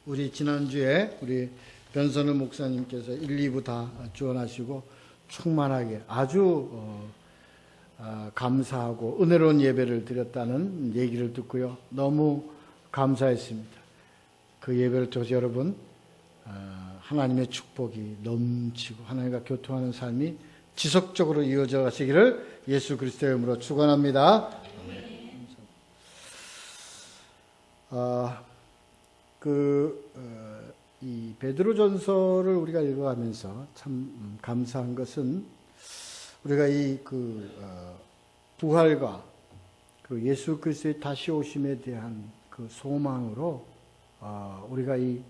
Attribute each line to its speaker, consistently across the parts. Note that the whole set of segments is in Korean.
Speaker 1: 우리 지난주에 우리 변선우 목사님께서 1, 2부 다 주원하시고 충만하게 아주 감사하고 은혜로운 예배를 드렸다는 얘기를 듣고요. 너무 감사했습니다. 그 예배를 통해서 여러분 하나님의 축복이 넘치고 하나님과 교통하는 삶이 지속적으로 이어져 가시기를 예수 그리스도의 이름으로 축원합니다. 이 베드로전서를 우리가 읽어가면서 참 감사한 것은 우리가 부활과 그 예수 그리스도의 다시 오심에 대한 그 소망으로 우리가 이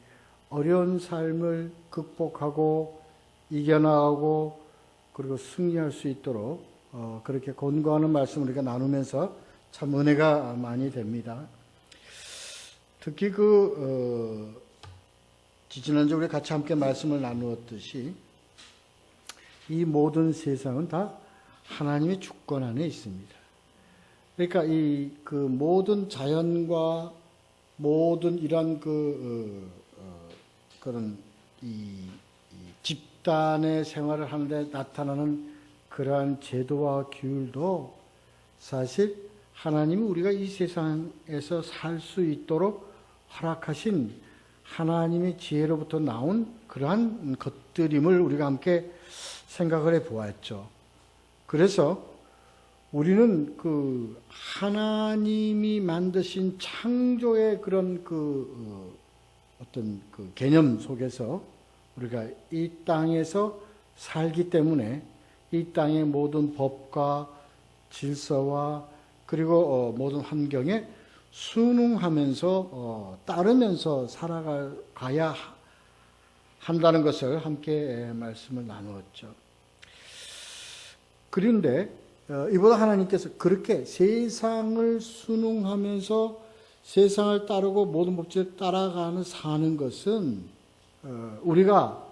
Speaker 1: 어려운 삶을 극복하고 이겨나가고 그리고 승리할 수 있도록 그렇게 권고하는 말씀을 우리가 나누면서 참 은혜가 많이 됩니다. 특히 지난주에 우리 같이 함께 말씀을 나누었듯이 이 모든 세상은 다 하나님의 주권 안에 있습니다. 그러니까 모든 자연과 모든 이런 그런 집단의 생활을 하는데 나타나는 그러한 제도와 규율도 사실 하나님이 우리가 이 세상에서 살 수 있도록 허락하신 하나님의 지혜로부터 나온 그러한 것들임을 우리가 함께 생각을 해 보았죠. 그래서 우리는 하나님이 만드신 창조의 그런 어떤 개념 속에서 우리가 이 땅에서 살기 때문에 이 땅의 모든 법과 질서와 그리고 모든 환경에 순응하면서 따르면서 살아가야 한다는 것을 함께 말씀을 나누었죠. 그런데 이보다 하나님께서 그렇게 세상을 순응하면서 세상을 따르고 모든 법칙을 따라가는 사는 것은 우리가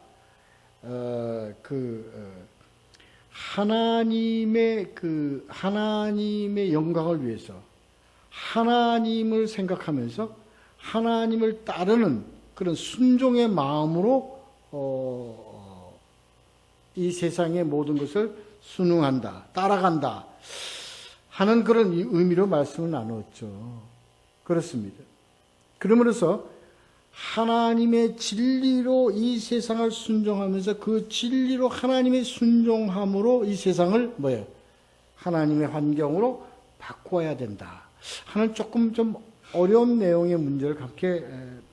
Speaker 1: 하나님의 영광을 위해서 하나님을 생각하면서 하나님을 따르는 그런 순종의 마음으로 이 세상의 모든 것을 순응한다, 따라간다 하는 그런 의미로 말씀을 나누었죠. 그렇습니다. 그러므로서 하나님의 진리로 이 세상을 순종하면서 그 진리로 하나님의 순종함으로 이 세상을 하나님의 환경으로 바꿔야 된다 하는 조금 좀 어려운 내용의 문제를 함께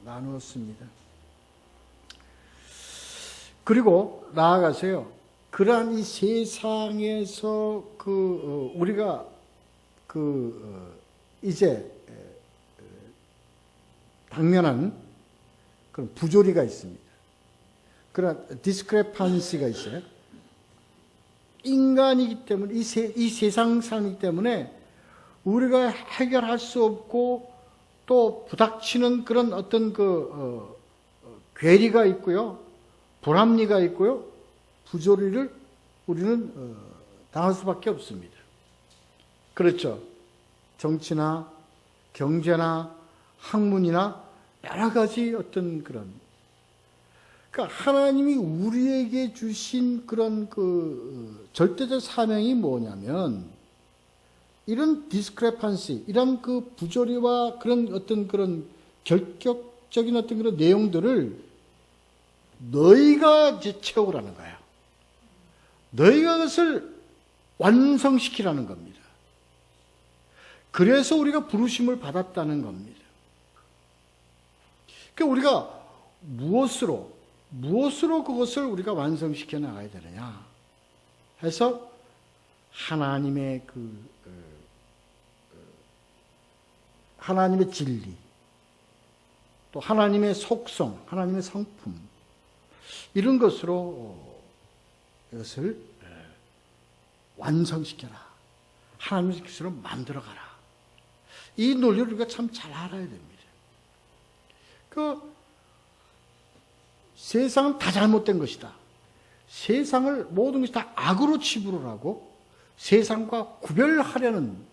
Speaker 1: 나누었습니다. 그리고 나아가서요. 그러한 이 세상에서 우리가 이제 당면한 그런 부조리가 있습니다. 그런 디스크레판시가 있어요. 인간이기 때문에 이 세상 삶이기 때문에 우리가 해결할 수 없고 또 부닥치는 그런 어떤 괴리가 있고요. 불합리가 있고요. 부조리를 우리는 당할 수밖에 없습니다. 그렇죠. 정치나 경제나 학문이나 여러 가지 어떤 그러니까 하나님이 우리에게 주신 그런 절대적 사명이 뭐냐면 이런 디스크레판시, 이런 부조리와 그런 어떤 그런 결격적인 어떤 그런 내용들을 너희가 이제 채우라는 거예요. 너희가 그것을 완성시키라는 겁니다. 그래서 우리가 부르심을 받았다는 겁니다. 그러니까 우리가 무엇으로 그것을 우리가 완성시켜 나가야 되느냐 해서 하나님의 하나님의 진리, 또 하나님의 속성, 하나님의 성품 이런 것으로 이것을 완성시켜라. 하나님의 것으로 만들어가라. 이 논리를 우리가 참 잘 알아야 됩니다. 세상은 다 잘못된 것이다. 세상을 모든 것이 다 악으로 치부를 하고 세상과 구별하려는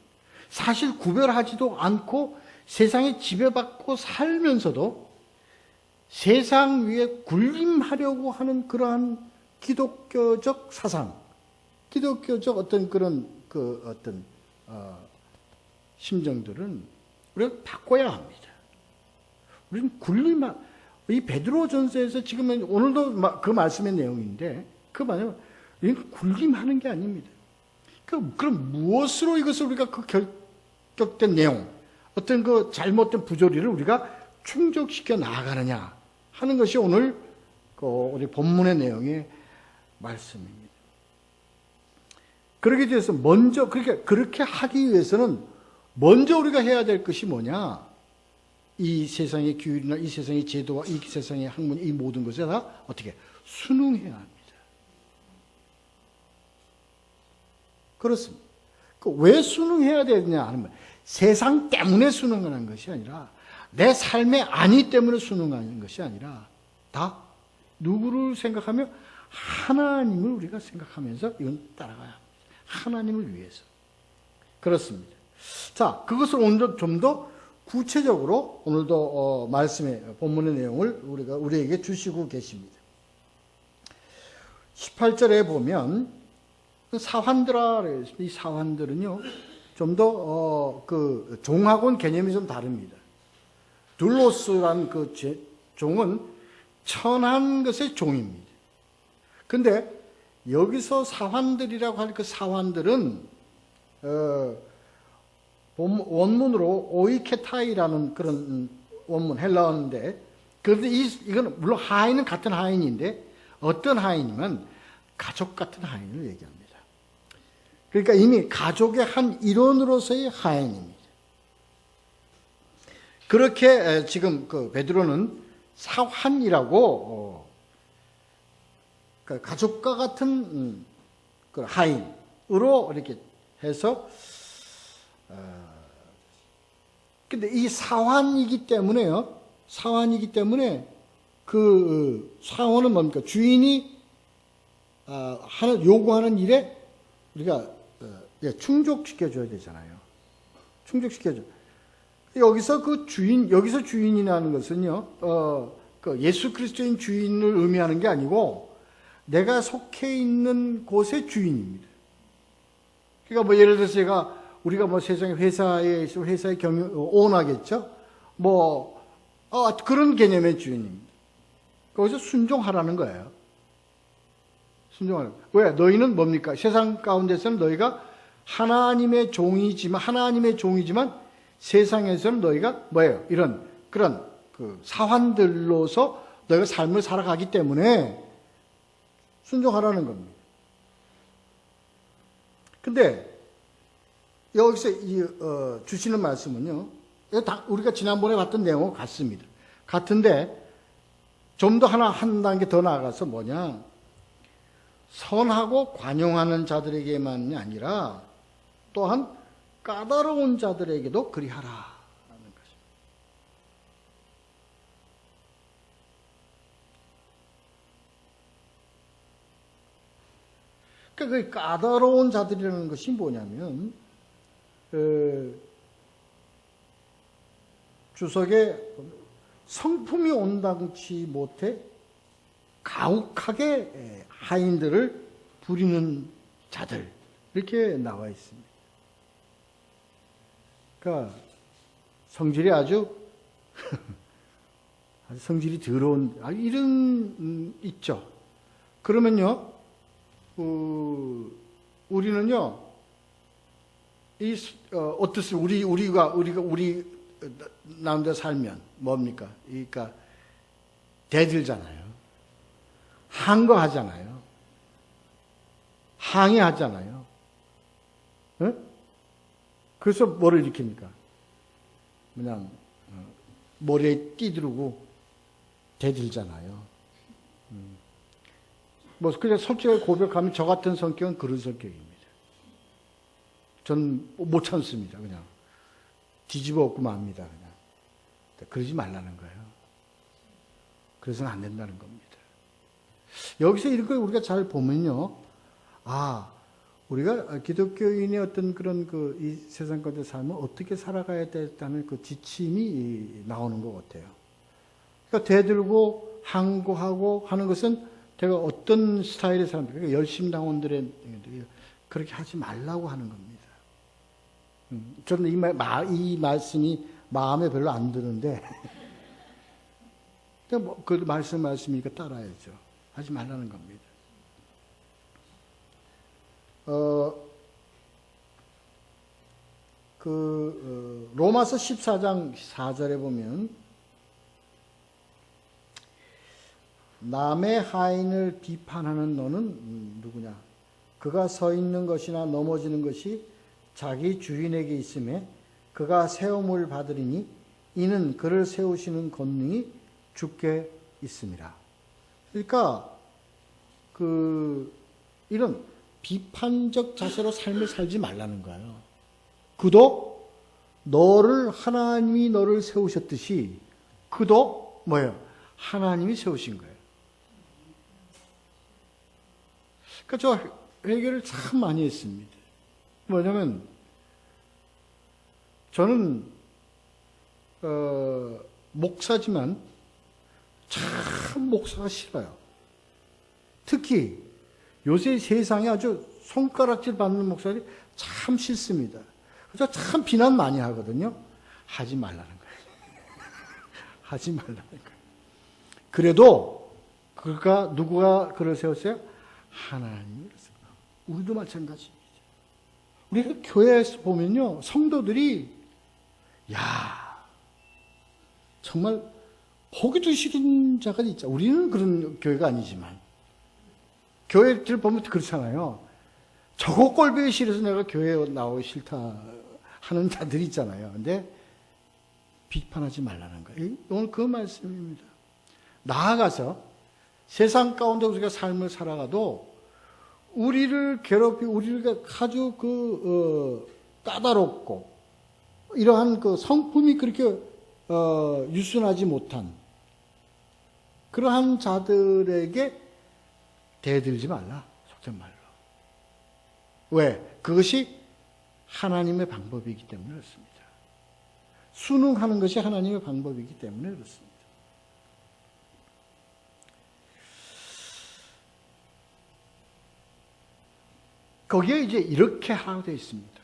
Speaker 1: 사실 구별하지도 않고 세상에 지배받고 살면서도 세상 위에 군림하려고 하는 그러한 기독교적 사상, 기독교적 어떤 그런 심정들은 우리가 바꿔야 합니다. 우리는 이 베드로전서에서 지금은 오늘도 그 말씀의 내용인데 그 말은 우리는 군림하는 게 아닙니다. 그럼 무엇으로 이것을 우리가 그 결격된 내용, 어떤 그 잘못된 부조리를 우리가 충족시켜 나아가느냐 하는 것이 오늘 우리 본문의 내용의 말씀입니다. 그렇게 돼서 먼저 그렇게 하기 위해서는 먼저 우리가 해야 될 것이 뭐냐? 이 세상의 규율이나 이 세상의 제도와 이 세상의 학문, 이 모든 것에 다 어떻게 순응해야 합니다. 그렇습니다. 왜 순응해야 되느냐 하는 말, 세상 때문에 순응하는 것이 아니라 내 삶의 안위 때문에 순응하는 것이 아니라 다 누구를 생각하며 하나님을 우리가 생각하면서 이건 따라가야 합니다. 하나님을 위해서. 그렇습니다. 자, 그것을 오늘 좀 더 구체적으로 오늘도 말씀의 본문의 내용을 우리에게 주시고 계십니다. 18절에 보면 사환들아, 이 사환들은요 좀 더 종하고는 개념이 좀 다릅니다. 둘로스란 그 종은 천한 것의 종입니다. 근데 여기서 사환들이라고 할 그 사환들은 원문으로 오이케타이라는 그런 원문 헬라어인데, 그런데 이건 물론 하인은 같은 하인인데 어떤 하인이면 가족 같은 하인을 얘기합니다. 그러니까 이미 가족의 한 일원으로서의 하인입니다. 그렇게 지금 베드로는 사환이라고 가족과 같은 그 하인으로 이렇게 해서 근데 이 사환이기 때문에요. 사환이기 때문에 그 사원은 뭡니까? 주인이 요구하는 일에 우리가 충족시켜줘야 되잖아요. 충족시켜줘. 여기서 여기서 주인이라는 것은요, 예수 그리스도인 주인을 의미하는 게 아니고 내가 속해 있는 곳의 주인입니다. 그러니까 예를 들어서 우리가 세상에 회사의 오너겠죠? 그런 개념의 주인입니다. 거기서 순종하라는 거예요. 순종하라는 거예요. 왜? 너희는 뭡니까? 세상 가운데서는 너희가 하나님의 종이지만 세상에서는 너희가 뭐예요? 그런 사환들로서 너희가 삶을 살아가기 때문에 순종하라는 겁니다. 근데 여기서 주시는 말씀은요, 우리가 지난번에 봤던 내용과 같습니다. 같은데 좀 더 한 단계 더 나아가서 뭐냐, 선하고 관용하는 자들에게만이 아니라 또한 까다로운 자들에게도 그리하라 하는 것입니다. 그러니까 그 까다로운 자들이라는 것이 뭐냐면 주석에 성품이 온당치 못해 가혹하게 하인들을 부리는 자들, 이렇게 나와 있습니다. 그러니까 성질이 아주 성질이 더러운 이런 있죠. 그러면요, 우리는요, 어떻습니까? 우리 남자 살면 뭡니까? 그러니까 대들잖아요. 항거하잖아요. 항의하잖아요. 네? 그래서 뭐를 일으킵니까? 그냥 머리에 띠두르고 대들잖아요. 그냥 솔직하게 고백하면 저 같은 성격은 그런 성격입니다. 전 못 참습니다. 그냥 뒤집어 엎고 맙니다. 그냥 그러지 말라는 거예요. 그래서는 안 된다는 겁니다. 여기서 이런 걸 우리가 잘 보면요, 우리가 기독교인의 어떤 그런 이 세상 가운데 삶을 어떻게 살아가야 된다는 그 지침이 나오는 것 같아요. 그러니까 대들고 항고하고 하는 것은 제가 어떤 스타일의 사람들, 그러니까 열심당원들의 그렇게 하지 말라고 하는 겁니다. 저는 이 말씀이 마음에 별로 안 드는데, 그 말씀이니까 따라야죠. 하지 말라는 겁니다. 로마서 14장 4절에 보면, 남의 하인을 비판하는 너는 누구냐? 그가 서 있는 것이나 넘어지는 것이 자기 주인에게 있음에 그가 세움을 받으리니 이는 그를 세우시는 권능이 주께 있음이라. 그러니까 이런 비판적 자세로 삶을 살지 말라는 거예요. 그도 하나님이 너를 세우셨듯이 그도 뭐예요? 하나님이 세우신 거예요. 그러니까 저 회개를 참 많이 했습니다. 뭐냐면 저는 목사지만 참 목사가 싫어요. 특히 요새 세상에 아주 손가락질 받는 목사들이 참 싫습니다. 그래서 참 비난 많이 하거든요. 하지 말라는 거예요. 하지 말라는 거예요. 그래도 누구가 그를 세웠어요? 하나님이 그랬어요. 우리도 마찬가지입니다. 우리가 교회에서 보면요, 성도들이 정말 보기도 싫은 자가 있죠. 우리는 그런 교회가 아니지만 교회들 보면 그렇잖아요. 저거 꼴보기 싫어서 내가 교회에 나오기 싫다 하는 자들이 있잖아요. 근데 비판하지 말라는 거예요. 오늘 그 말씀입니다. 나아가서 세상 가운데 우리가 삶을 살아가도 우리를 괴롭히고 우리가 아주 까다롭고 이러한 성품이 그렇게 유순하지 못한 그러한 자들에게 대들지 말라. 속된 말로. 왜? 그것이 하나님의 방법이기 때문에 그렇습니다. 순응하는 것이 하나님의 방법이기 때문에 그렇습니다. 거기에 이제 이렇게 하라고 되어 있습니다.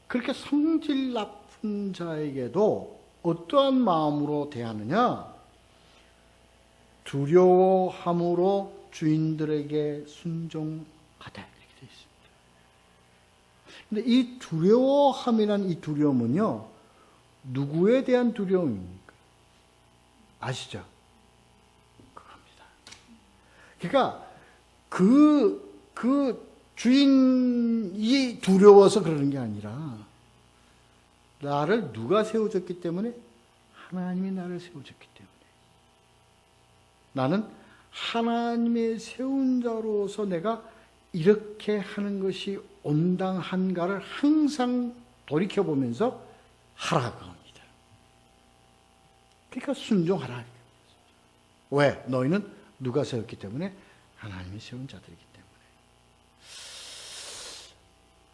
Speaker 1: 그렇게 성질 나쁜 자에게도 어떠한 마음으로 대하느냐? 두려워함으로 주인들에게 순종하다. 이렇게 되어 있습니다. 근데 이 두려워함이란 이 두려움은요, 누구에 대한 두려움입니까? 아시죠? 그겁니다. 그러니까 그 주인이 두려워서 그러는 게 아니라 나를 누가 세워줬기 때문에? 하나님이 나를 세워줬기 때문에. 나는 하나님의 세운 자로서 내가 이렇게 하는 것이 온당한가를 항상 돌이켜보면서 하라고 합니다. 그러니까 순종하라. 왜? 너희는 누가 세웠기 때문에? 하나님이 세운 자들이기 때문에.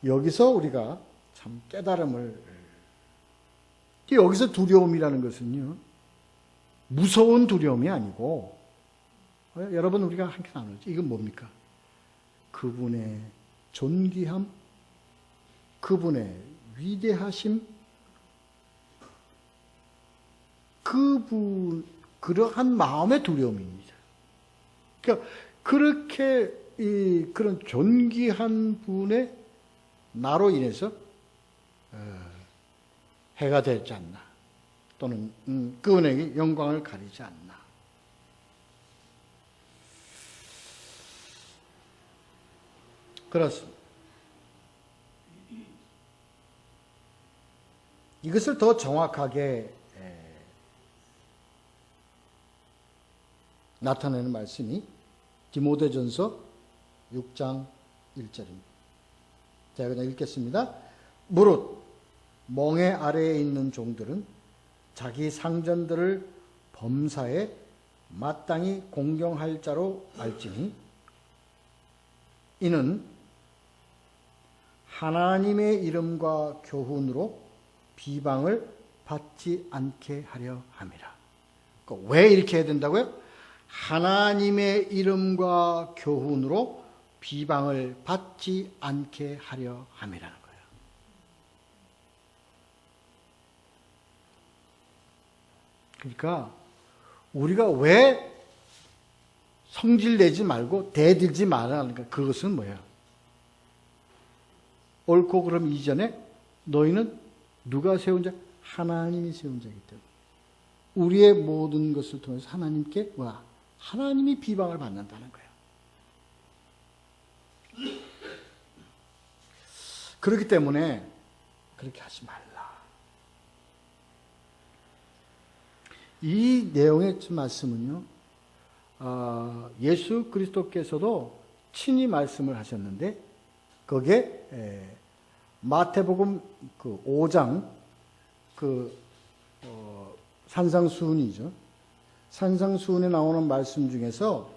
Speaker 1: 여기서 우리가 참 깨달음을, 여기서 두려움이라는 것은요, 무서운 두려움이 아니고, 여러분 우리가 함께 나누죠. 이건 뭡니까? 그분의 존귀함, 그분의 위대하심, 그러한 마음의 두려움입니다. 그러니까 그렇게 그런 존귀한 분의 나로 인해서 해가 되지 않나, 또는 그분에게 영광을 가리지 않나. 그렇습니다. 이것을 더 정확하게 나타내는 말씀이 디모데전서 6장 1절입니다. 제가 그냥 읽겠습니다. 무릇 멍에 아래에 있는 종들은 자기 상전들을 범사에 마땅히 공경할 자로 알지니 이는 하나님의 이름과 교훈으로 비방을 받지 않게 하려 함이라. 왜 이렇게 해야 된다고요? 하나님의 이름과 교훈으로 비방을 받지 않게 하려 함이라는 거예요. 그러니까 우리가 왜 성질내지 말고 대들지 말라니까 그것은 뭐야? 옳고 그름 이전에 너희는 누가 세운 자? 하나님이 세운 자이기 때문에 우리의 모든 것을 통해서 하나님께 하나님이 비방을 받는다는 거예요. 그렇기 때문에 그렇게 하지 말라. 이 내용의 말씀은요, 예수 그리스도께서도 친히 말씀을 하셨는데, 거기에 마태복음 5장 산상수훈이죠. 산상수훈에 나오는 말씀 중에서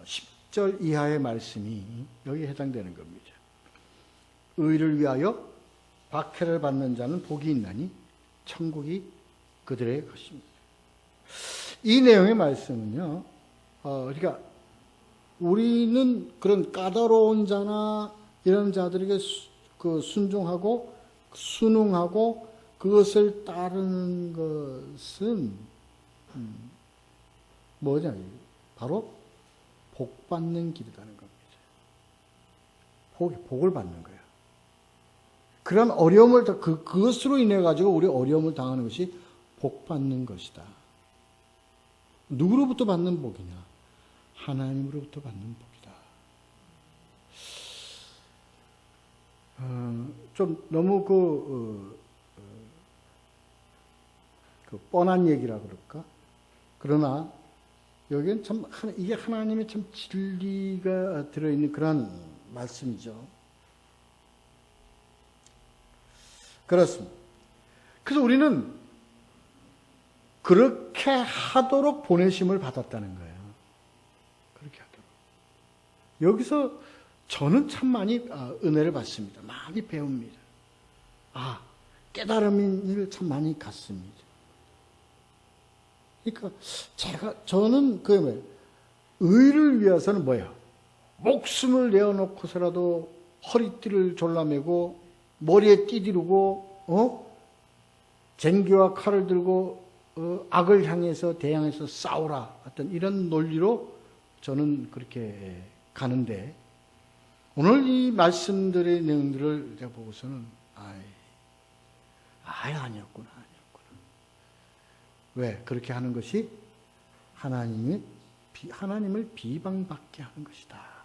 Speaker 1: 10절 이하의 말씀이 여기에 해당되는 겁니다. 의를 위하여 박해를 받는 자는 복이 있나니 천국이 그들의 것입니다. 이 내용의 말씀은요, 그러니까 우리는 그런 까다로운 자나 이런 자들에게 순종하고 순응하고 그것을 따르는 것은 뭐냐? 바로 복 받는 길이라는 겁니다. 복을 받는 거예요. 그런 어려움을 그것으로 인해 가지고 우리 어려움을 당하는 것이 복 받는 것이다. 누구로부터 받는 복이냐? 하나님으로부터 받는 복이다. 좀 너무 그 뻔한 얘기라 그럴까? 그러나 여기는 참 이게 하나님의 참 진리가 들어있는 그런 말씀이죠. 그렇습니다. 그래서 우리는 그렇게 하도록 보내심을 받았다는 거예요. 그렇게 하도록. 여기서 저는 참 많이 은혜를 받습니다. 많이 배웁니다. 깨달음을 참 많이 갖습니다. 그러니까 저는 의를 위해서는 뭐예요? 목숨을 내어놓고서라도 허리띠를 졸라매고 머리에 띠디르고 쟁기와 칼을 들고 악을 향해서 대항해서 싸우라 어떤 이런 논리로 저는 그렇게 가는데 오늘 이 말씀들의 내용들을 제가 보고서는 아니었구나. 왜? 그렇게 하는 것이 하나님을 비방받게 하는 것이다.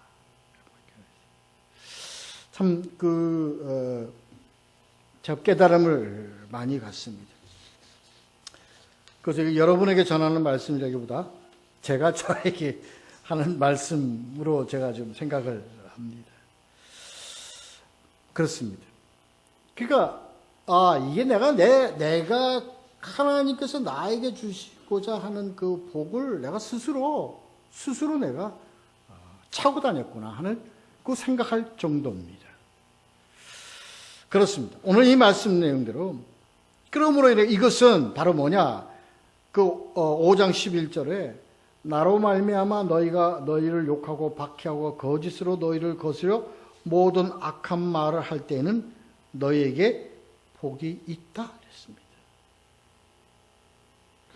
Speaker 1: 참 제가 깨달음을 많이 갖습니다. 그래서 여러분에게 전하는 말씀이라기보다 제가 저에게 하는 말씀으로 제가 좀 생각을 합니다. 그렇습니다. 그러니까 이게 내가 하나님께서 나에게 주시고자 하는 그 복을 내가 스스로 내가 차고 다녔구나 하는 그 생각할 정도입니다. 그렇습니다. 오늘 이 말씀 내용대로 그러므로 이것은 바로 뭐냐? 5장 11절에 나로 말미암아 너희가 너희를 욕하고 박해하고 거짓으로 너희를 거스려 모든 악한 말을 할 때에는 너희에게 복이 있다 그랬습니다.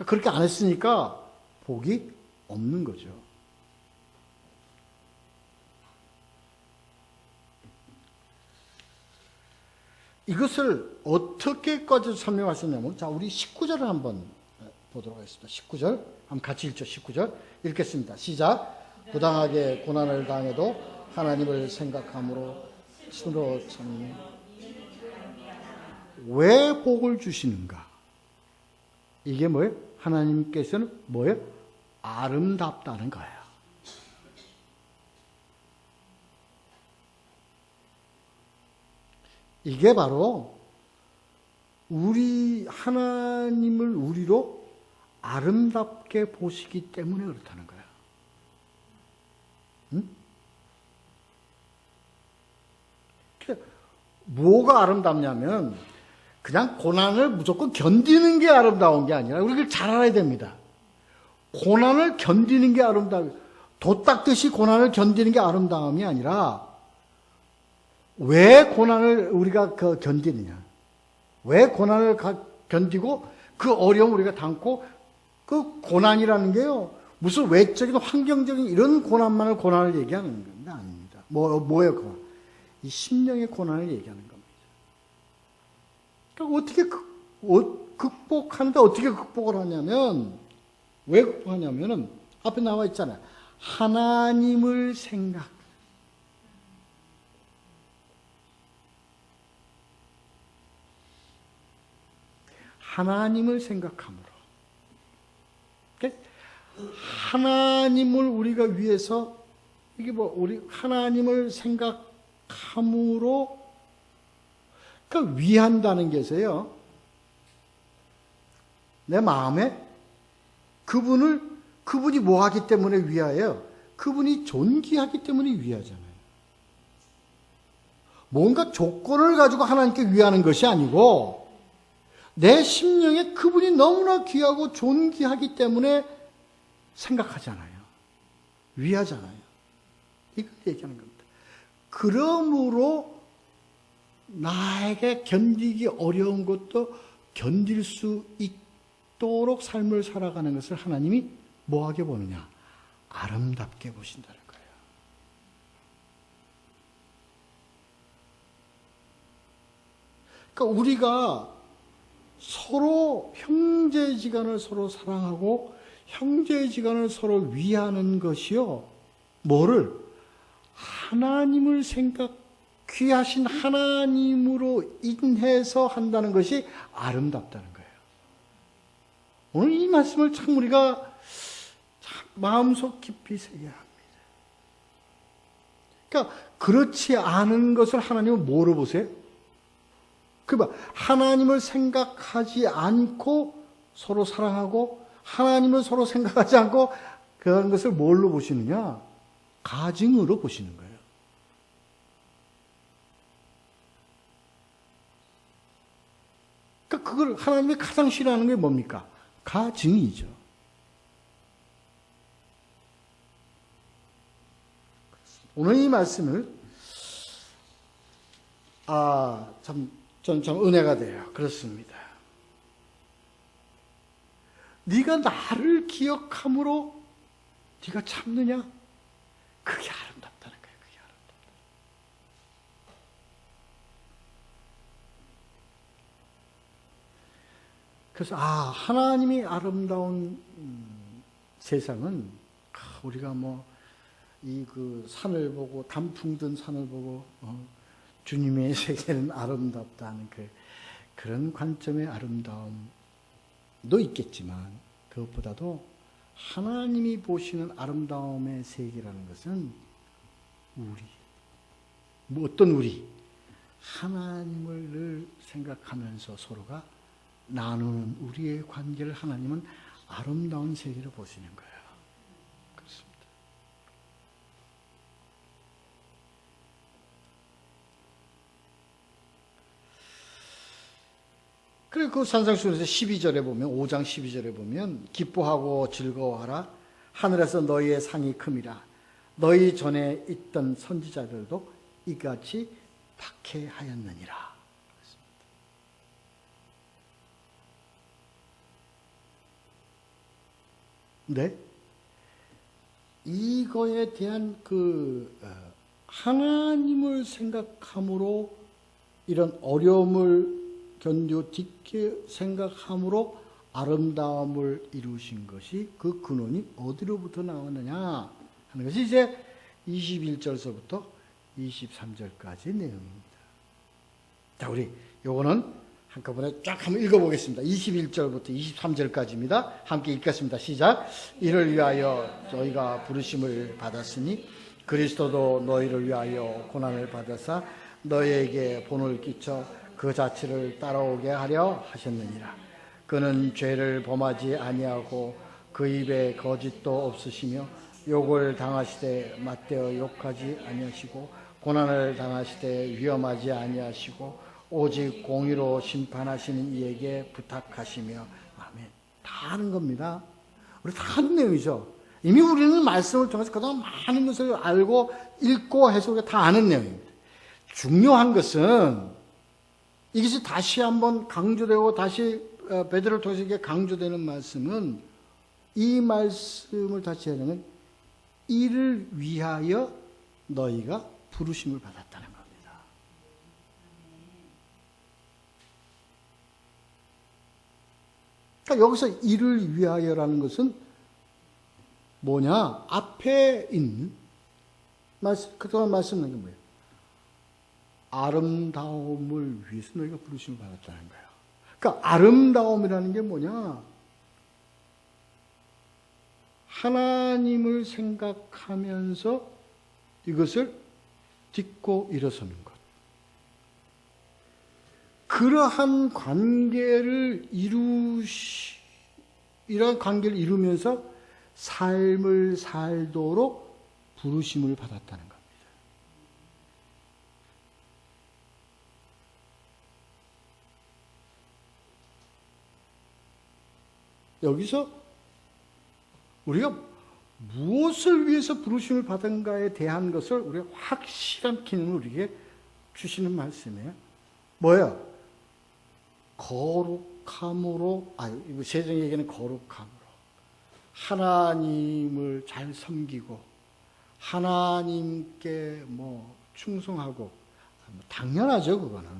Speaker 1: 그렇게 안 했으니까 복이 없는 거죠. 이것을 어떻게까지 설명하셨냐면, 우리 19절을 한번 보도록 하겠습니다. 19절, 한번 같이 읽죠. 19절 읽겠습니다. 시작. 부당하게 고난을 당해도 하나님을 생각함으로 스스로 참는. 왜 복을 주시는가? 이게 뭐예요? 하나님께서는 뭐예요? 아름답다는 거예요. 이게 바로 우리 하나님을 우리로 아름답게 보시기 때문에 그렇다는 거예요. 응? 뭐가 아름답냐면 그냥 고난을 무조건 견디는 게 아름다운 게 아니라 우리가 잘 알아야 됩니다. 고난을 견디는 게 아름다워요. 도 닦듯이 고난을 견디는 게 아름다움이 아니라 왜 고난을 우리가 견디느냐. 왜 고난을 견디고 그 어려움을 우리가 담고 그 고난이라는 게요. 무슨 외적인 환경적인 이런 고난만을 고난을 얘기하는 겁니다. 아닙니다. 뭐예요? 고난? 이 심령의 고난을 얘기하는 겁니다. 그러니까 어떻게 극복하는데 어떻게 극복을 하냐면 왜 극복하냐면은 앞에 나와 있잖아요. 하나님을 생각함으로. 하나님을 우리가 위해서 이게 우리 하나님을 생각함으로 그러니까 위한다는 게서요. 내 마음에 그분이 뭐 하기 때문에 위하여요? 그분이 존귀하기 때문에 위하잖아요. 뭔가 조건을 가지고 하나님께 위하는 것이 아니고 내 심령에 그분이 너무나 귀하고 존귀하기 때문에 생각하잖아요. 위하잖아요. 이걸 얘기하는 겁니다. 그러므로 나에게 견디기 어려운 것도 견딜 수 있도록 삶을 살아가는 것을 하나님이 뭐하게 보느냐? 아름답게 보신다는 거예요. 그러니까 우리가 서로 형제지간을 서로 사랑하고 형제지간을 서로 위하는 것이요. 뭐를? 하나님을 귀하신 하나님으로 인해서 한다는 것이 아름답다는 거예요. 오늘 이 말씀을 참 우리가 참 마음속 깊이 새겨야 합니다. 그러니까 그렇지 않은 것을 하나님은 뭐로 보세요? 하나님을 생각하지 않고 서로 사랑하고 하나님을 서로 생각하지 않고 그런 것을 뭘로 보시느냐? 가증으로 보시는 거예요. 그러니까 그걸 하나님이 가장 싫어하는 게 뭡니까? 가증이죠. 오늘 이 말씀을 전 참 은혜가 돼요. 그렇습니다. 네가 나를 기억함으로 네가 참느냐? 그게 아름답다는 거예요. 그게 아름답다. 그래서 하나님이 아름다운 세상은 우리가 이 산을 보고 단풍 든 산을 보고 주님의 세계는 아름답다는 그런 관점의 아름다움도 있겠지만 그것보다도 하나님이 보시는 아름다움의 세계라는 것은 어떤 우리? 하나님을 늘 생각하면서 서로가 나누는 우리의 관계를 하나님은 아름다운 세계로 보시는 거예요. 그렇습니다. 그리고 그 산상수훈에서 12절에 보면 5장 12절에 보면 기뻐하고 즐거워하라 하늘에서 너희의 상이 큼이라 너희 전에 있던 선지자들도 이같이 박해하였느니라. 네? 이거에 대한 하나님을 생각함으로 이런 어려움을 견디게 생각함으로 아름다움을 이루신 것이 그 근원이 어디로부터 나왔느냐 하는 것이 이제 21절서부터 23절까지의 내용입니다. 자, 우리 요거는 한꺼번에 쫙 한번 읽어보겠습니다. 21절부터 23절까지입니다. 함께 읽겠습니다. 시작. 이를 위하여 저희가 부르심을 받았으니 그리스도도 너희를 위하여 고난을 받으사 너희에게 본을 끼쳐 그 자체를 따라오게 하려 하셨느니라. 그는 죄를 범하지 아니하고 그 입에 거짓도 없으시며 욕을 당하시되 맞대어 욕하지 아니하시고 고난을 당하시되 위험하지 아니하시고 오직 공의로 심판하시는 이에게 부탁하시며 아멘. 다 하는 겁니다. 우리 다 아는 내용이죠. 이미 우리는 말씀을 통해서 그동안 많은 것을 알고 읽고 해서 우리가 다 아는 내용입니다. 중요한 것은 이것이 다시 한번 강조되고 다시 베드로를 통해서 이게 강조되는 말씀은 이 말씀을 다시 하려면 이를 위하여 너희가 부르심을 받았다는 겁니다. 그러니까 여기서 이를 위하여라는 것은 뭐냐? 앞에 있는 그동안 말씀한 게 뭐예요? 아름다움을 위해서 너희가 부르심을 받았다는 거예요. 그러니까 아름다움이라는 게 뭐냐? 하나님을 생각하면서 이것을 딛고 일어서는 것. 그러한 관계를 이러한 관계를 이루면서 삶을 살도록 부르심을 받았다는 겁니다. 여기서 우리가 무엇을 위해서 부르심을 받은가에 대한 것을 우리가 확실한 기능을 우리에게 주시는 말씀이에요. 뭐예요? 거룩함으로, 세상 얘기는 거룩함으로. 하나님을 잘 섬기고, 하나님께 충성하고, 당연하죠, 그거는.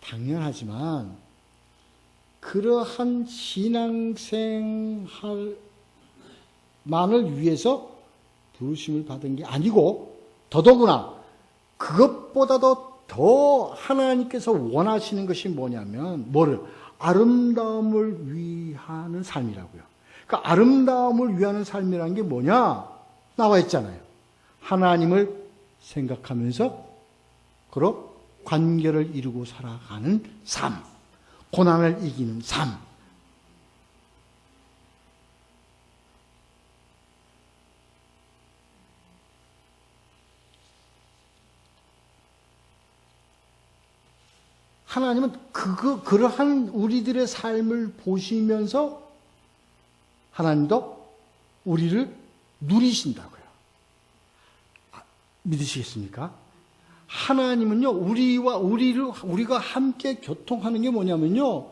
Speaker 1: 당연하지만, 그러한 신앙생활만을 위해서 부르심을 받은 게 아니고, 더더구나, 그것보다도 더 하나님께서 원하시는 것이 뭐냐면, 아름다움을 위하는 삶이라고요. 그러니까 아름다움을 위하는 삶이라는 게 뭐냐? 나와 있잖아요. 하나님을 생각하면서 그로 관계를 이루고 살아가는 삶, 고난을 이기는 삶. 하나님은 그러한 우리들의 삶을 보시면서 하나님도 우리를 누리신다고요. 믿으시겠습니까? 하나님은요, 우리가 함께 교통하는 게 뭐냐면요,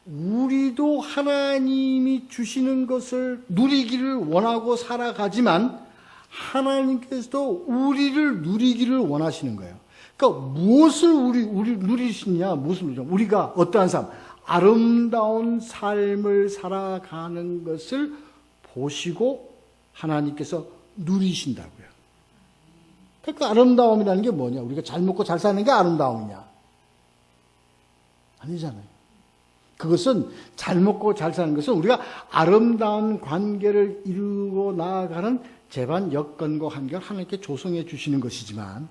Speaker 1: 우리도 하나님이 주시는 것을 누리기를 원하고 살아가지만 하나님께서도 우리를 누리기를 원하시는 거예요. 그러니까 무엇을 우리 누리시냐? 무엇을 누리냐? 우리가 어떠한 삶, 아름다운 삶을 살아가는 것을 보시고 하나님께서 누리신다고요. 그러니까 아름다움이라는 게 뭐냐? 우리가 잘 먹고 잘 사는 게 아름다움이냐? 아니잖아요. 그것은 잘 먹고 잘 사는 것은 우리가 아름다운 관계를 이루고 나아가는 재반 여건과 환경을 하나님께 조성해 주시는 것이지만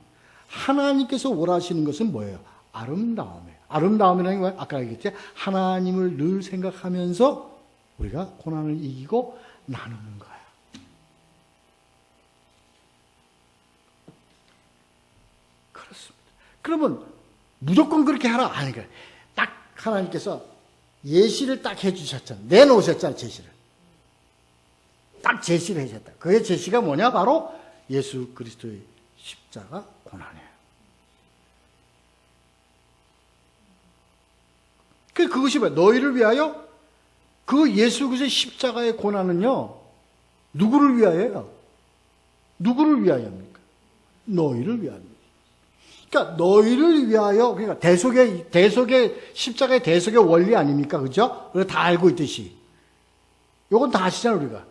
Speaker 1: 하나님께서 원하시는 것은 뭐예요? 아름다움이에요. 아름다움이라는 게 뭐예요? 아까 얘기했지? 하나님을 늘 생각하면서 우리가 고난을 이기고 나누는 거예요. 그렇습니다. 그러면 무조건 그렇게 하라? 아니, 딱 하나님께서 예시를 딱 해주셨잖아요. 내놓으셨잖아요, 제시를. 딱 제시를 해주셨다. 그의 제시가 뭐냐? 바로 예수 그리스도의 십자가 고난이에요. 그것이 뭐야? 너희를 위하여 그 예수 그리스도의 십자가의 고난은요, 누구를 위하여요? 누구를 위하여입니까? 너희를 위하여입니다. 그러니까 너희를 위하여, 그러니까 대속의 십자가의 대속의 원리 아닙니까? 그죠? 우리가 다 알고 있듯이. 요건 다 아시잖아요, 우리가.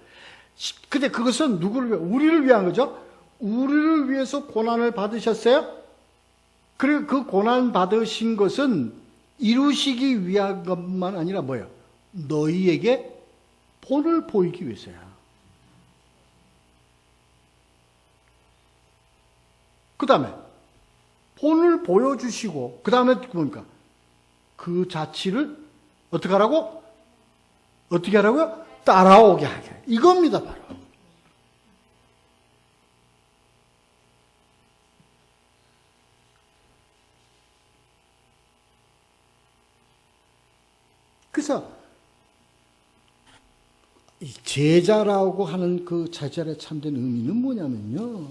Speaker 1: 근데 그것은 누구를 위해? 우리를 위한 거죠? 우리를 위해서 고난을 받으셨어요? 그리고 그 고난 받으신 것은 이루시기 위한 것만 아니라 뭐예요? 너희에게 본을 보이기 위해서야. 그 다음에 본을 보여주시고 그 다음에 뭡니까? 그 자취를 어떻게 하라고? 어떻게 하라고요? 따라오게 하게. 이겁니다, 바로. 그래서 이 제자라고 하는 그 제자의 참된 의미는 뭐냐면요.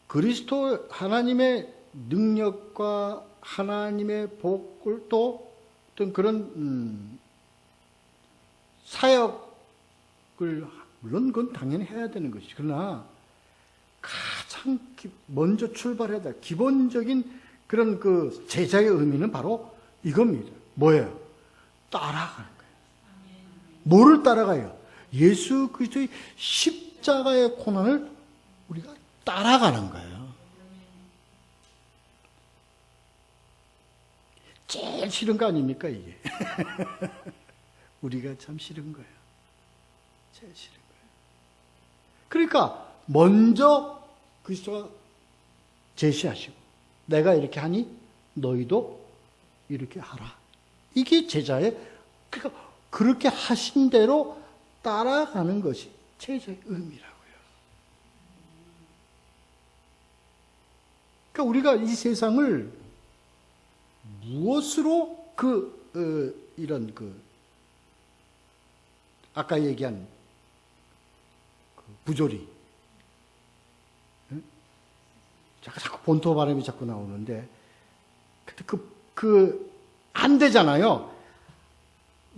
Speaker 1: 그리스도 하나님의 능력과 하나님의 복을 또 어떤 그런 사역을 물론 그건 당연히 해야 되는 것이 그러나 가장 먼저 출발해야 될 기본적인 그런 그 제자의 의미는 바로 이겁니다. 뭐예요? 따라가는 거예요. 뭐를 따라가요? 예수 그리스도의 십자가의 고난을 우리가 따라가는 거예요. 제일 싫은 거 아닙니까, 이게? 우리가 참 싫은 거예요. 제일 싫은 거예요. 그러니까 먼저 그리스도가 제시하시고 내가 이렇게 하니 너희도 이렇게 하라. 이게 제자의 그러니까 그렇게 하신 대로 따라가는 것이 제자의 의미라고요. 그러니까 우리가 이 세상을 무엇으로 이런 아까 얘기한 부조리, 자꾸 본토 발음이 자꾸 나오는데, 안 되잖아요.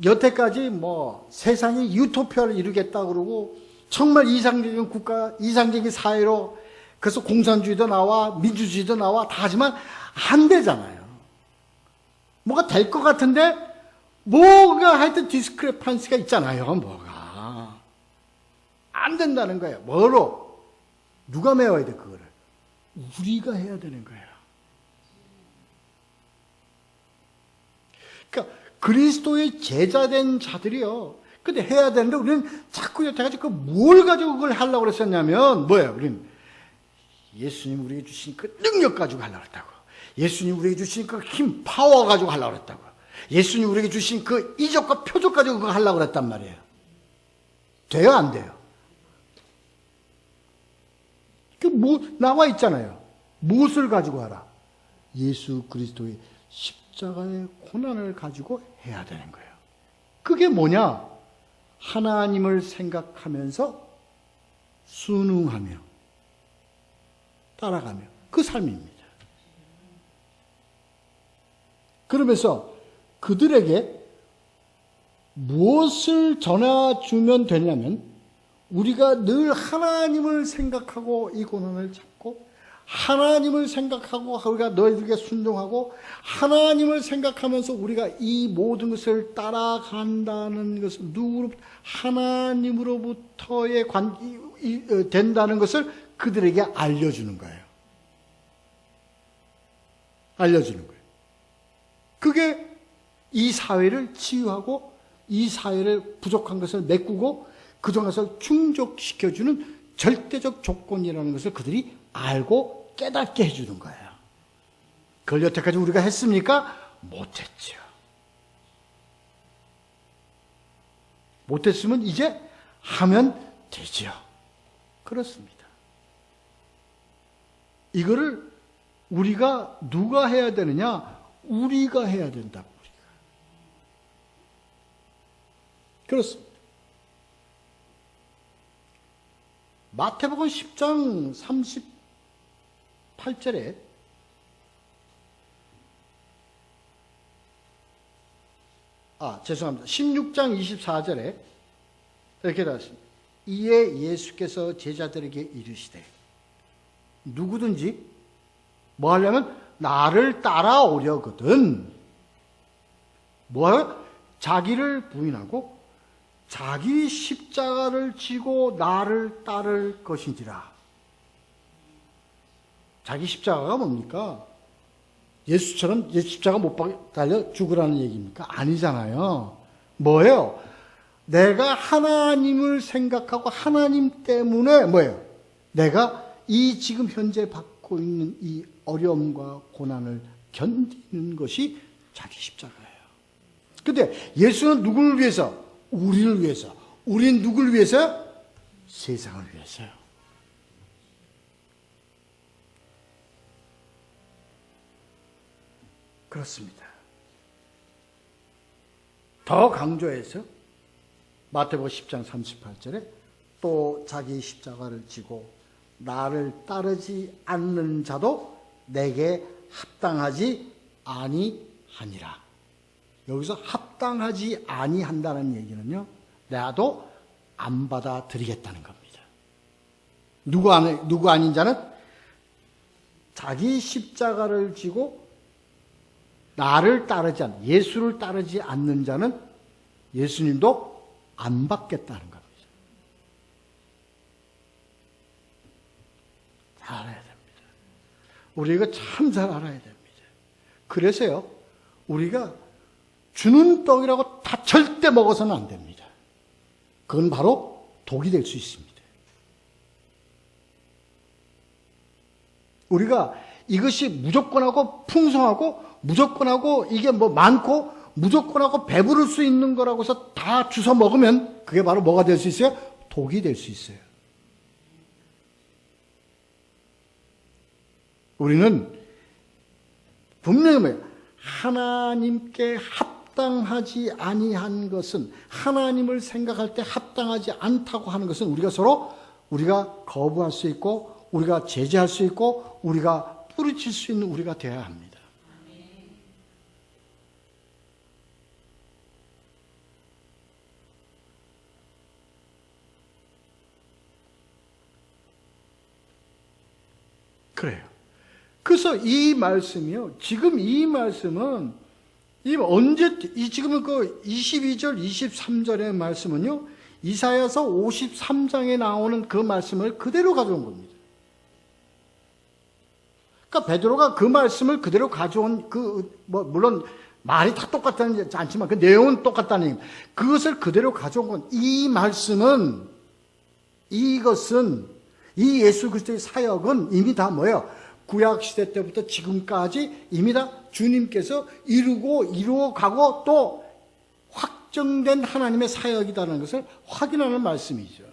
Speaker 1: 여태까지 뭐 세상이 유토피아를 이루겠다 그러고, 정말 이상적인 국가, 이상적인 사회로, 그래서 공산주의도 나와, 민주주의도 나와, 다 하지만 안 되잖아요. 뭐가 될 것 같은데, 뭐가 하여튼 디스크레판시가 있잖아요, 뭐가. 안 된다는 거예요. 뭐로? 누가 메워야 돼, 그거를? 우리가 해야 되는 거예요. 그러니까 그리스도의 제자된 자들이요. 근데 해야 되는데 우리는 자꾸 여태까지 뭘 가지고 그걸 하려고 그랬었냐면 뭐예요? 우리는 예수님 우리에게 주신 그 능력 가지고 하려고 했다고. 예수님 우리에게 주신 그 힘, 파워 가지고 하려고 했다고. 예수님 우리에게 주신 그 이적과 표적 가지고 그거 하려고 그랬단 말이에요. 돼요, 안 돼요? 나와 있잖아요. 무엇을 가지고 하라? 예수 그리스도의 십자가의 고난을 가지고 해야 되는 거예요. 그게 뭐냐? 하나님을 생각하면서 순응하며 따라가며 그 삶입니다. 그러면서 그들에게 무엇을 전해주면 되냐면 우리가 늘 하나님을 생각하고 이 고난을 잡고 하나님을 생각하고 우리가 너희들에게 순종하고 하나님을 생각하면서 우리가 이 모든 것을 따라간다는 것을 하나님으로부터의 된다는 것을 그들에게 알려주는 거예요. 알려주는 거예요. 그게 이 사회를 치유하고 이 사회를 부족한 것을 메꾸고 그 중에서 충족시켜주는 절대적 조건이라는 것을 그들이 알고 깨닫게 해주는 거예요. 그걸 여태까지 우리가 했습니까? 못했죠. 못했으면 이제 하면 되죠. 그렇습니다. 이거를 우리가 누가 해야 되느냐? 우리가 해야 된다. 우리가. 그렇습니다. 마태복음 10장 38절에 죄송합니다. 16장 24절에 이렇게 나왔습니다. 이에 예수께서 제자들에게 이르시되 누구든지 뭐 하려면 나를 따라오려거든 뭐요? 자기를 부인하고 자기 십자가를 지고 나를 따를 것인지라. 자기 십자가가 뭡니까? 예수처럼 십자가 못 달려 죽으라는 얘기입니까? 아니잖아요. 뭐예요? 내가 하나님을 생각하고 하나님 때문에 뭐예요? 내가 이 지금 현재 받고 있는 이 어려움과 고난을 견디는 것이 자기 십자가예요. 근데 예수는 누구를 위해서? 우리를 위해서. 우린 누구를 위해서요? 세상을 위해서요. 그렇습니다. 더 강조해서 마태복음 10장 38절에 또 자기 십자가를 지고 나를 따르지 않는 자도 내게 합당하지 아니하니라. 여기서 합당하지 아니한다는 얘기는요, 나도 안 받아들이겠다는 겁니다. 누구 아닌 자는 자기 십자가를 지고 나를 따르지 않는, 예수를 따르지 않는 자는 예수님도 안 받겠다는 겁니다. 잘 알아야 됩니다. 우리 이거 참 잘 알아야 됩니다. 그래서요, 우리가 주는 떡이라고 다 절대 먹어서는 안 됩니다. 그건 바로 독이 될 수 있습니다. 우리가 이것이 무조건하고 풍성하고 무조건하고 이게 뭐 많고 무조건하고 배부를 수 있는 거라고 해서 다 주워 먹으면 그게 바로 뭐가 될 수 있어요? 독이 될 수 있어요. 우리는 분명히 뭐예요? 하나님께 합당하지 아니한 것은, 하나님을 생각할 때 합당하지 않다고 하는 것은 우리가 서로 거부할 수 있고 우리가 제재할 수 있고 우리가 뿌리칠 수 있는 우리가 되어야 합니다. 그래요. 그래서 이 말씀이요, 지금 이 말씀은 지금은 그 22절, 23절의 말씀은요, 이사야서 53장에 나오는 그 말씀을 그대로 가져온 겁니다. 그러니까 베드로가 그 말씀을 그대로 가져온 물론 말이 다 똑같다는 않지만 그 내용은 똑같다는 얘기입니다. 그것을 그대로 가져온 건, 이 말씀은, 이것은, 이 예수 그리스도의 사역은 이미 다 뭐예요? 구약시대 때부터 지금까지 이미 다 주님께서 이루어가고 또 확정된 하나님의 사역이라는 것을 확인하는 말씀이죠.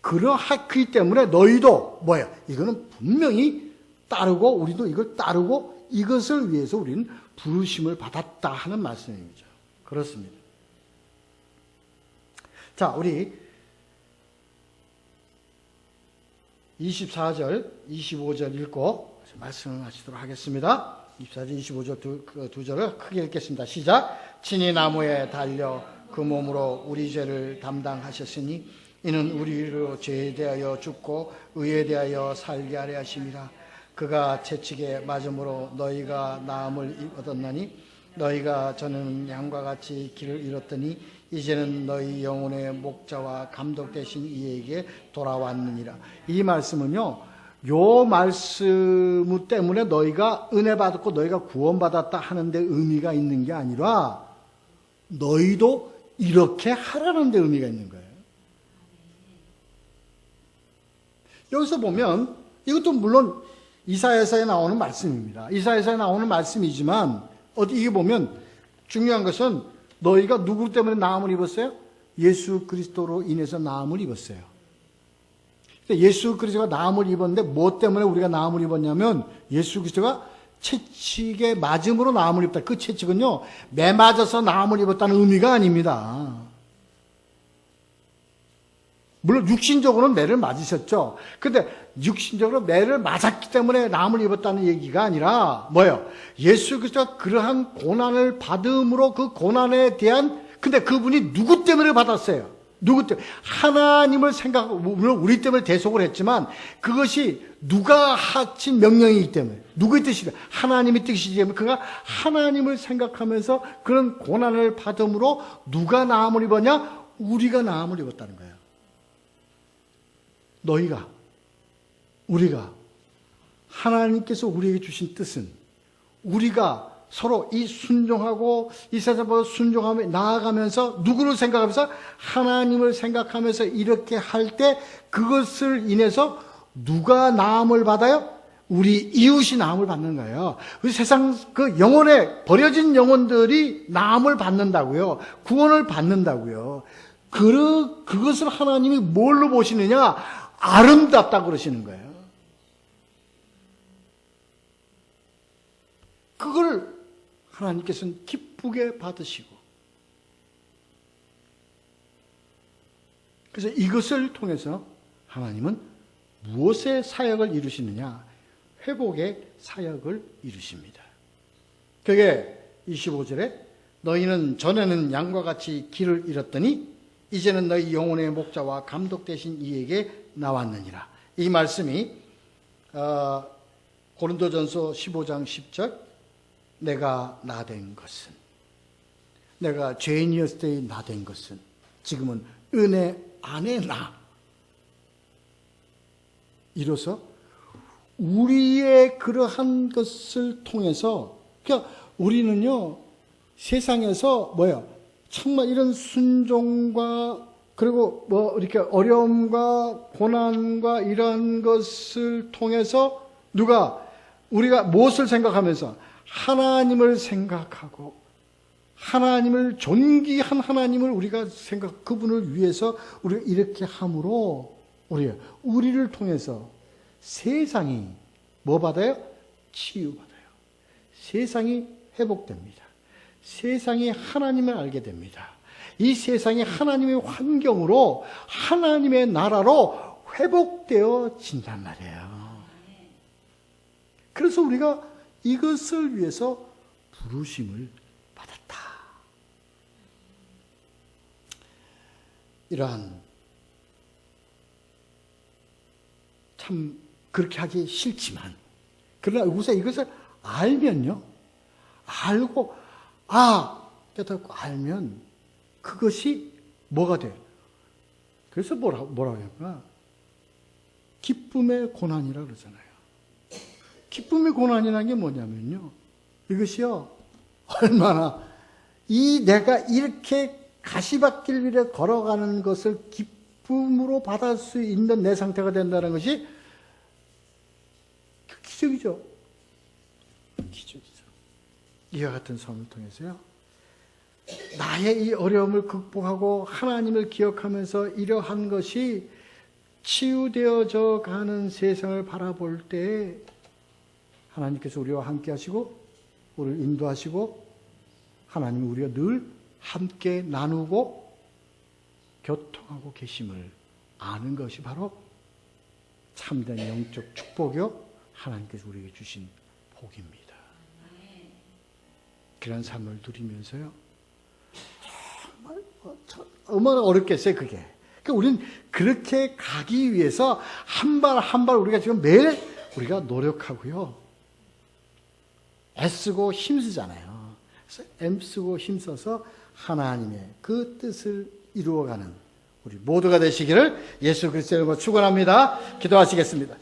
Speaker 1: 그렇기 때문에 너희도 뭐예요? 이거는 분명히 따르고 우리도 이걸 따르고 이것을 위해서 우리는 부르심을 받았다 하는 말씀이죠. 그렇습니다. 자, 우리 24절, 25절 읽고 말씀을 하시도록 하겠습니다. 24절, 25절 두 절을 크게 읽겠습니다. 시작. 친히 나무에 달려 그 몸으로 우리 죄를 담당하셨으니 이는 우리로 죄에 대하여 죽고 의에 대하여 살게 하려 하심이라. 그가 채찍에 맞음으로 너희가 나음을 얻었나니 너희가 저는 양과 같이 길을 잃었더니 이제는 너희 영혼의 목자와 감독 되신 이에게 돌아왔느니라. 이 말씀은요, 요 말씀 때문에 너희가 은혜 받았고 너희가 구원받았다 하는데 의미가 있는 게 아니라 너희도 이렇게 하라는 데 의미가 있는 거예요. 여기서 보면 이것도 물론 이사야서에 나오는 말씀입니다. 이사야서에 나오는 말씀이지만 이게 보면 중요한 것은 너희가 누구 때문에 나음을 입었어요? 예수 그리스도로 인해서 나음을 입었어요. 예수 그리스도가 나음을 입었는데 뭐 때문에 우리가 나음을 입었냐면 예수 그리스도가 채찍에 맞음으로 나음을 입었다. 그 채찍은요, 매 맞아서 나음을 입었다는 의미가 아닙니다. 물론 육신적으로는 매를 맞으셨죠. 근데 육신적으로 매를 맞았기 때문에 나음을 입었다는 얘기가 아니라 뭐예요? 예수 그리스도가 그러한 고난을 받음으로 그 고난에 대한, 근데 그분이 누구 때문에 받았어요? 누구 때문에? 하나님을 생각하고, 물론 우리 때문에 대속을 했지만 그것이 누가 하신 명령이기 때문에, 누구의 뜻이다? 하나님의 뜻이기 때문에 그가 하나님을 생각하면서 그런 고난을 받음으로 누가 나음을 입었냐? 우리가 나음을 입었다는 거예요. 우리가 하나님께서 우리에게 주신 뜻은 우리가 서로 이 순종하고 이 세상보다 순종하며 나아가면서 누구를 생각하면서 하나님을 생각하면서 이렇게 할 때 그것을 인해서 누가 나음을 받아요? 우리 이웃이 나음을 받는 거예요. 세상 그 영혼에 버려진 영혼들이 나음을 받는다고요. 구원을 받는다고요. 그것을 하나님이 뭘로 보시느냐? 아름답다고 그러시는 거예요. 그걸 하나님께서는 기쁘게 받으시고, 그래서 이것을 통해서 하나님은 무엇의 사역을 이루시느냐? 회복의 사역을 이루십니다. 그게 25절에 너희는 전에는 양과 같이 길을 잃었더니 이제는 너희 영혼의 목자와 감독 되신 이에게 나왔느니라. 이 말씀이 고린도전서 15장 10절, 내가 나된 것은, 내가 죄인이었을 때의 나된 것은 지금은 은혜 안에 나. 이로써 우리의 그러한 것을 통해서, 그러니까 우리는요, 세상에서 정말 이런 순종과 그리고 이렇게 어려움과 고난과 이런 것을 통해서 우리가 무엇을 생각하면서 하나님을 생각하고 하나님을 존귀한 하나님을 우리가 그분을 위해서 우리가 이렇게 함으로 우리를 통해서 세상이 뭐 받아요? 치유받아요. 세상이 회복됩니다. 세상이 하나님을 알게 됩니다. 이 세상이 하나님의 환경으로 하나님의 나라로 회복되어진단 말이에요. 그래서 우리가 이것을 위해서 부르심을 받았다. 이러한 참 그렇게 하기 싫지만, 그러나 우선 이것을 알면요, 알고 깨닫고 알면 그것이 뭐가 돼요? 그래서 뭐라고 할까? 기쁨의 고난이라 그러잖아요. 기쁨의 고난이라는 게 뭐냐면요, 이것이요, 얼마나 내가 이렇게 가시밭길 위에 걸어가는 것을 기쁨으로 받을 수 있는 내 상태가 된다는 것이 기적이죠. 기적이죠. 이와 같은 삶을 통해서요, 나의 이 어려움을 극복하고 하나님을 기억하면서 이러한 것이 치유되어져 가는 세상을 바라볼 때 하나님께서 우리와 함께 하시고 우리를 인도하시고 하나님이 우리가 늘 함께 나누고 교통하고 계심을 아는 것이 바로 참된 영적 축복이요, 하나님께서 우리에게 주신 복입니다. 그런 삶을 누리면서요, 정말 얼마나 어렵겠어요, 그게. 그러니까 우리는 그렇게 가기 위해서 한 발 한 발 우리가 지금 매일 우리가 노력하고요, 애쓰고 힘쓰잖아요. 그래서 애쓰고 힘써서 하나님의 그 뜻을 이루어가는 우리 모두가 되시기를 예수 그리스도의 이름으로 축원합니다. 기도하시겠습니다.